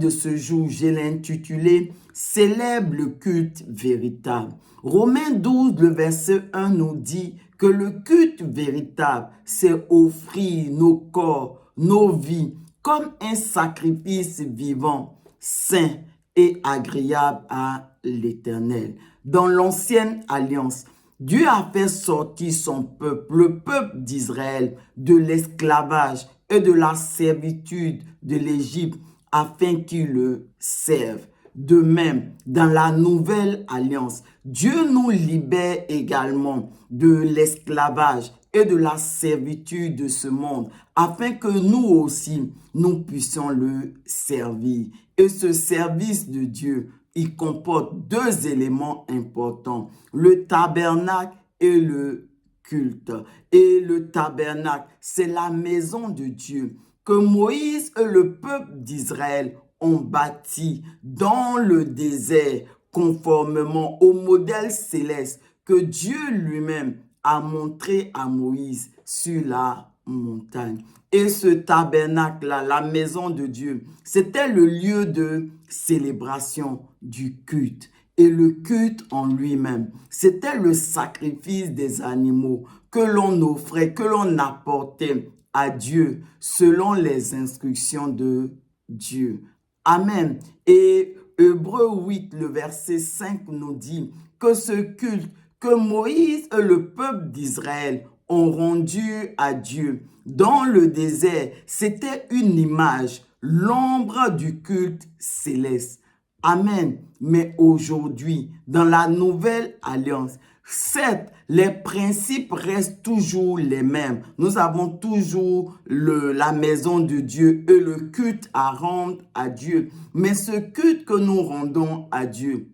de ce jour, je l'ai intitulé « Célèbre le culte véritable ». Romains 12, le verset 1 nous dit que le culte véritable, c'est offrir nos corps, nos vies, comme un sacrifice vivant, saint et agréable à l'Éternel. Dans l'ancienne alliance, Dieu a fait sortir son peuple, le peuple d'Israël, de l'esclavage et de la servitude de l'Égypte afin qu'il le serve. De même, dans la nouvelle alliance, Dieu nous libère également de l'esclavage et de la servitude de ce monde, afin que nous aussi, nous puissions le servir. Et ce service de Dieu, il comporte deux éléments importants, le tabernacle et le culte. Et le tabernacle, c'est la maison de Dieu que Moïse et le peuple d'Israël ont bâti dans le désert conformément au modèle céleste que Dieu lui-même a montré à Moïse sur la montagne. Et ce tabernacle-là, la maison de Dieu, c'était le lieu de célébration du culte. Et le culte en lui-même, c'était le sacrifice des animaux que l'on offrait, que l'on apportait à Dieu selon les instructions de Dieu. Amen. Et Hébreux 8, le verset 5 nous dit que ce culte que Moïse et le peuple d'Israël ont rendu à Dieu dans le désert, c'était une image, l'ombre du culte céleste. Amen. Mais aujourd'hui, dans la nouvelle alliance, certes, les principes restent toujours les mêmes. Nous avons toujours la maison de Dieu et le culte à rendre à Dieu. Mais ce culte que nous rendons à Dieu,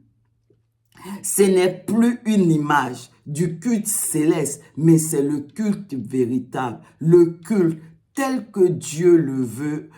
ce n'est plus une image du culte céleste, mais c'est le culte véritable, le culte tel que Dieu le veut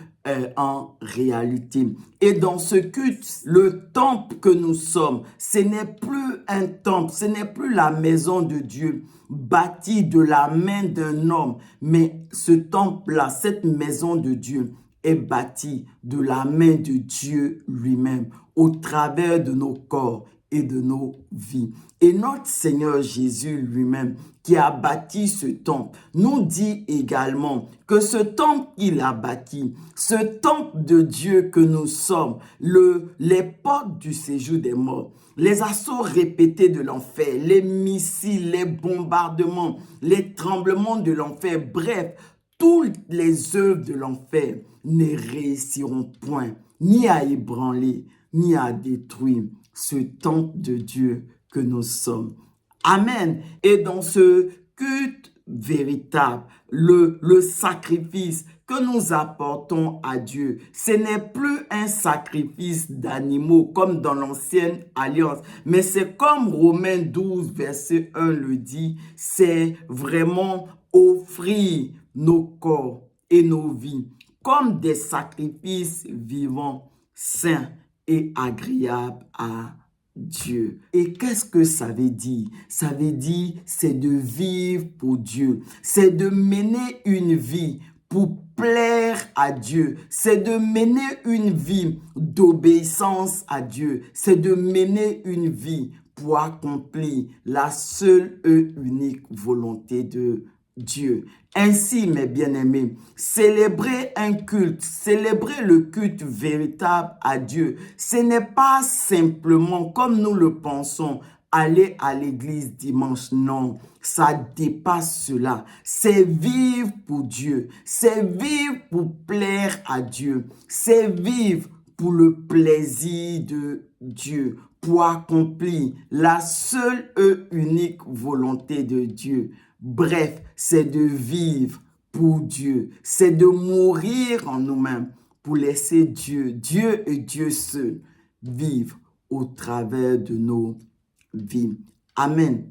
en réalité. Et dans ce culte, le temple que nous sommes, ce n'est plus un temple, ce n'est plus la maison de Dieu bâtie de la main d'un homme, mais ce temple-là, cette maison de Dieu est bâtie de la main de Dieu lui-même au travers de nos corps et de nos vies. Et notre Seigneur Jésus lui-même, qui a bâti ce temple, nous dit également que ce temple qu'il a bâti, ce temple de Dieu que nous sommes, les portes du séjour des morts, les assauts répétés de l'enfer, les missiles, les bombardements, les tremblements de l'enfer, bref, toutes les œuvres de l'enfer ne réussiront point, ni à ébranler, ni à détruire ce temple de Dieu que nous sommes. Amen. Et dans ce culte véritable, le sacrifice que nous apportons à Dieu, ce n'est plus un sacrifice d'animaux comme dans l'ancienne alliance, mais c'est comme Romains 12, verset 1 le dit, c'est vraiment offrir nos corps et nos vies comme des sacrifices vivants, saints et agréables à Dieu. Et qu'est-ce que ça veut dire? Ça veut dire, c'est de vivre pour Dieu. C'est de mener une vie pour plaire à Dieu. C'est de mener une vie d'obéissance à Dieu. C'est de mener une vie pour accomplir la seule et unique volonté de Dieu. Ainsi, mes bien-aimés, célébrer un culte, célébrer le culte véritable à Dieu, ce n'est pas simplement, comme nous le pensons, aller à l'église dimanche. Non, ça dépasse cela. C'est vivre pour Dieu, c'est vivre pour plaire à Dieu, c'est vivre pour le plaisir de Dieu, pour accomplir la seule et unique volonté de Dieu. Bref, c'est de vivre pour Dieu, c'est de mourir en nous-mêmes pour laisser Dieu et Dieu seul, vivre au travers de nos vies. Amen.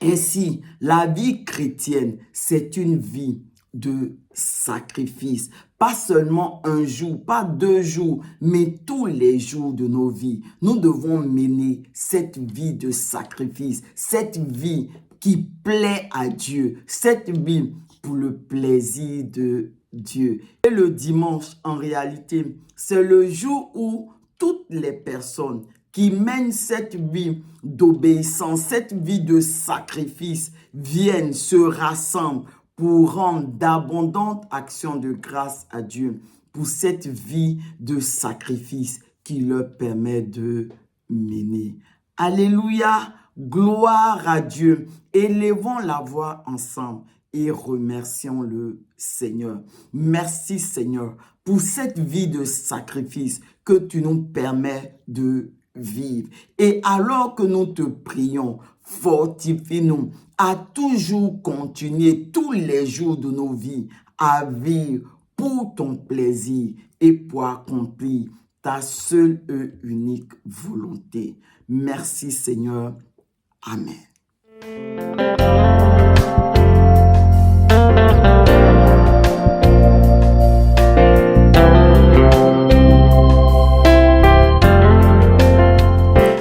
Ainsi, la vie chrétienne, c'est une vie de sacrifice. Pas seulement un jour, pas 2 jours, mais tous les jours de nos vies. Nous devons mener cette vie de sacrifice, cette vie qui plaît à Dieu, cette vie pour le plaisir de Dieu. Et le dimanche, en réalité, c'est le jour où toutes les personnes qui mènent cette vie d'obéissance, cette vie de sacrifice, viennent, se rassemblent pour rendre d'abondantes actions de grâce à Dieu pour cette vie de sacrifice qui leur permet de mener. Alléluia, gloire à Dieu. Élevons la voix ensemble et remercions le Seigneur. Merci Seigneur pour cette vie de sacrifice que tu nous permets de vivre. Et alors que nous te prions, fortifie-nous à toujours continuer tous les jours de nos vies à vivre pour ton plaisir et pour accomplir ta seule et unique volonté. Merci Seigneur. Amen.